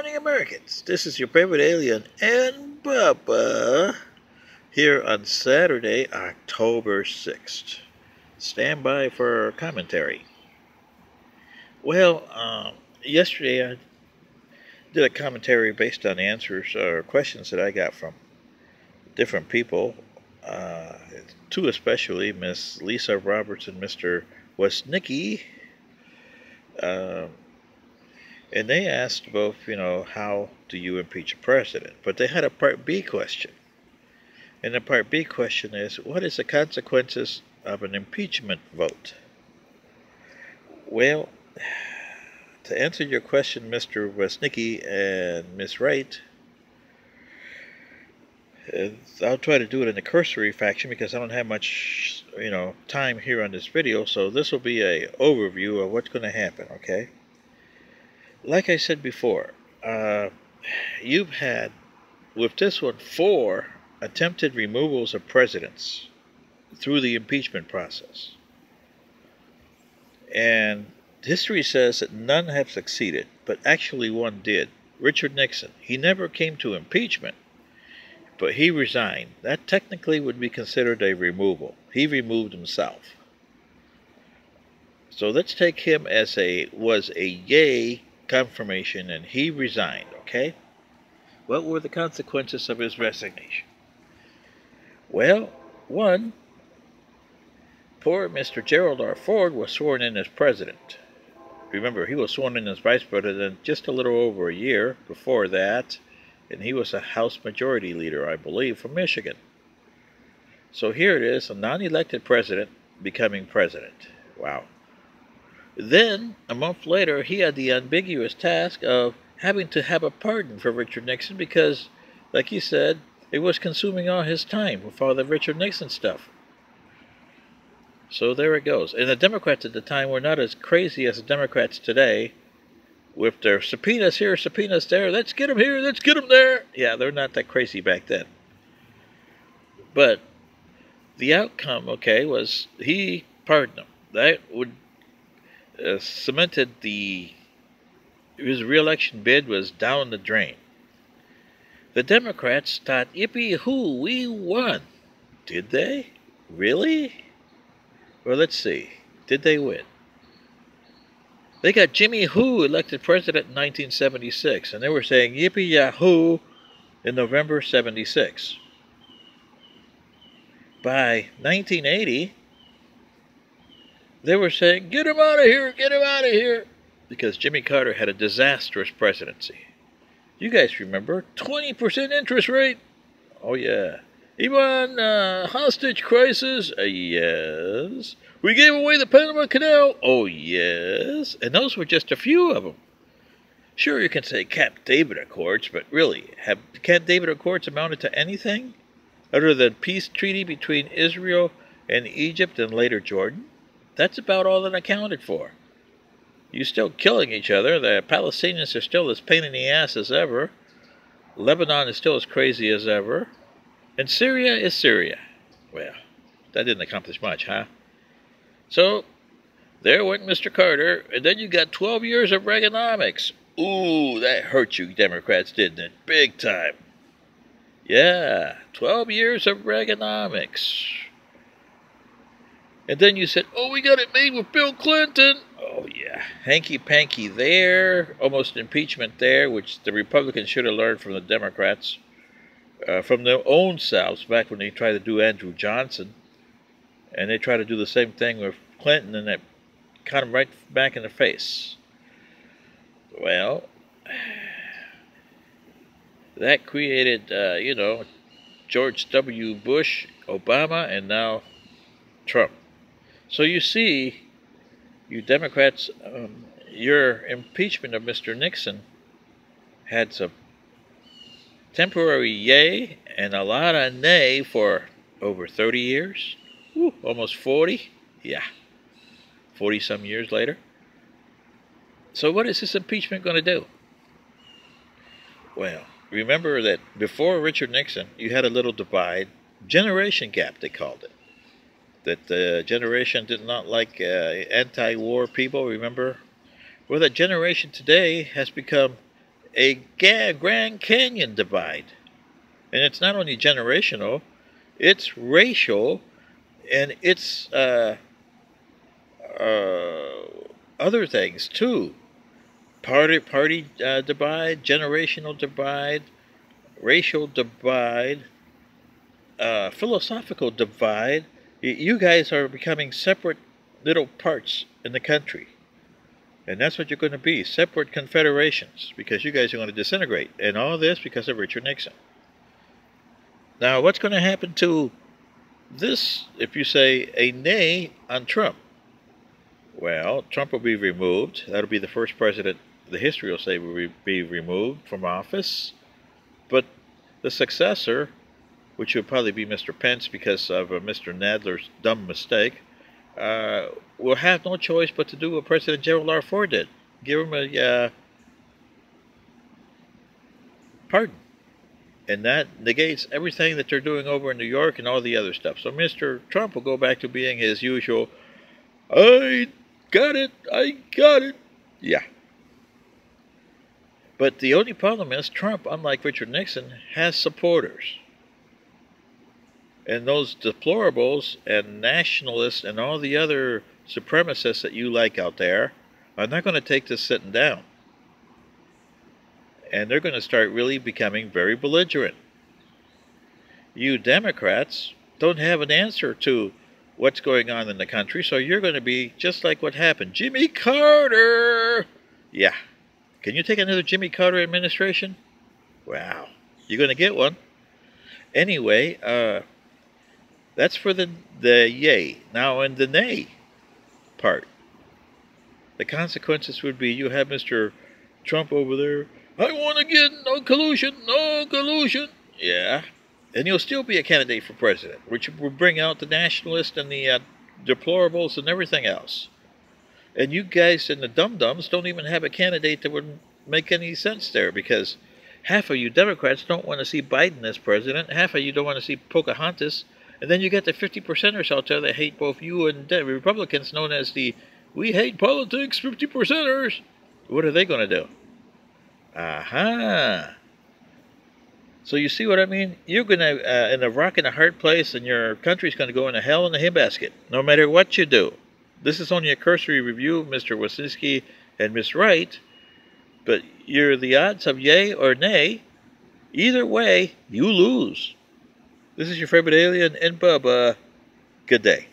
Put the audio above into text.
morning, Americans. This is your favorite alien and Bubba here on Saturday, October 6th. Stand by for commentary. Well, yesterday I did a commentary based on answers or questions that I got from different people. Two especially, Miss Lisa Roberts and Mr. Wesnicki. And they asked both, how do you impeach a president? But they had a Part B question. And the Part B question is, what is the consequences of an impeachment vote? Well, to answer your question, Mr. Wesnicki and Ms. Wright, I'll try to do it in a cursory fashion because I don't have much, time here on this video. So this will be a overview of what's going to happen, okay? Like I said before, you've had, with this one, 4 attempted removals of presidents through the impeachment process. And history says that none have succeeded, but actually one did. Richard Nixon. He never came to impeachment, but he resigned. That technically would be considered a removal. He removed himself. So let's take him as was a yay confirmation, and he resigned, okay? What were the consequences of his resignation? Well, one, poor Mr. Gerald R. Ford was sworn in as president. Remember, he was sworn in as vice president just a little over a year before that, and he was a House Majority Leader, I believe, from Michigan. So here it is, a non-elected president becoming president. Wow. Then, a month later, he had the ambiguous task of having to have a pardon for Richard Nixon because, like he said, it was consuming all his time with all the Richard Nixon stuff. So there it goes. And the Democrats at the time were not as crazy as the Democrats today with their subpoenas here, subpoenas there. Let's get them here, let's get them there. Yeah, they're not that crazy back then. But the outcome, okay, was he pardoned them. That would cemented his re-election bid was down the drain. The Democrats thought, yippee-hoo, we won. Did they? Really? Well, let's see. Did they win? They got Jimmy Who elected president in 1976, and they were saying yippee-yahoo in November 76. By 1980, they were saying, get him out of here, get him out of here, because Jimmy Carter had a disastrous presidency. You guys remember, 20% interest rate? Oh, yeah. He won hostage crisis? Yes. We gave away the Panama Canal? Oh, yes. And those were just a few of them. Sure, you can say Camp David Accords, but really, have Camp David Accords amounted to anything other than peace treaty between Israel and Egypt and later Jordan? That's about all that accounted for. You're still killing each other. The Palestinians are still as pain in the ass as ever. Lebanon is still as crazy as ever. And Syria is Syria. Well, that didn't accomplish much, huh? So, there went Mr. Carter, and then you got 12 years of Reaganomics. Ooh, that hurt you Democrats, didn't it? Big time. Yeah, 12 years of Reaganomics. And then you said, oh, we got it made with Bill Clinton. Oh, yeah. Hanky-panky there. Almost impeachment there, which the Republicans should have learned from the Democrats. From their own selves, back when they tried to do Andrew Johnson. And they tried to do the same thing with Clinton, and that caught him right back in the face. Well, that created, George W. Bush, Obama, and now Trump. So you see, you Democrats, your impeachment of Mr. Nixon had some temporary yay and a lot of nay for over 30 years. Woo, almost 40. Yeah, 40-some years later. So what is this impeachment going to do? Well, remember that before Richard Nixon, you had a little divide, generation gap, they called it. That the generation did not like anti-war people, remember? Well, that generation today has become a Grand Canyon divide. And it's not only generational, it's racial, and it's other things too. Party divide, generational divide, racial divide, philosophical divide. You guys are becoming separate little parts in the country. And that's what you're going to be, separate confederations, because you guys are going to disintegrate. And all this because of Richard Nixon. Now, what's going to happen to this if you say a nay on Trump? Well, Trump will be removed. That'll be the first president, the history will say, will be removed from office. But the successor, which would probably be Mr. Pence because of Mr. Nadler's dumb mistake, will have no choice but to do what President Gerald R. Ford did. Give him a pardon. And that negates everything that they're doing over in New York and all the other stuff. So Mr. Trump will go back to being his usual, I got it. Yeah. But the only problem is Trump, unlike Richard Nixon, has supporters. And those deplorables and nationalists and all the other supremacists that you like out there are not going to take this sitting down. And they're going to start really becoming very belligerent. You Democrats don't have an answer to what's going on in the country, so you're going to be just like what happened. Jimmy Carter! Yeah. Can you take another Jimmy Carter administration? Wow. You're going to get one. Anyway, that's for the yay. Now, in the nay part, the consequences would be you have Mr. Trump over there. I want to get no collusion. Yeah. And he'll still be a candidate for president, which will bring out the nationalists and the deplorables and everything else. And you guys and the dum-dums don't even have a candidate that would make any sense there, because half of you Democrats don't want to see Biden as president, half of you don't want to see Pocahontas, and then you get the 50%ers out there that hate both you and the Republicans, known as the we hate politics 50%ers. What are they going to do? Aha. So you see what I mean? You're going to, in a rock and a hard place, and your country's going to go in a hell in a handbasket, no matter what you do. This is only a cursory review, Mr. Wasinski and Miss Wright, but you're the odds of yay or nay. Either way, you lose. This is your favorite alien and Bubba. Good day.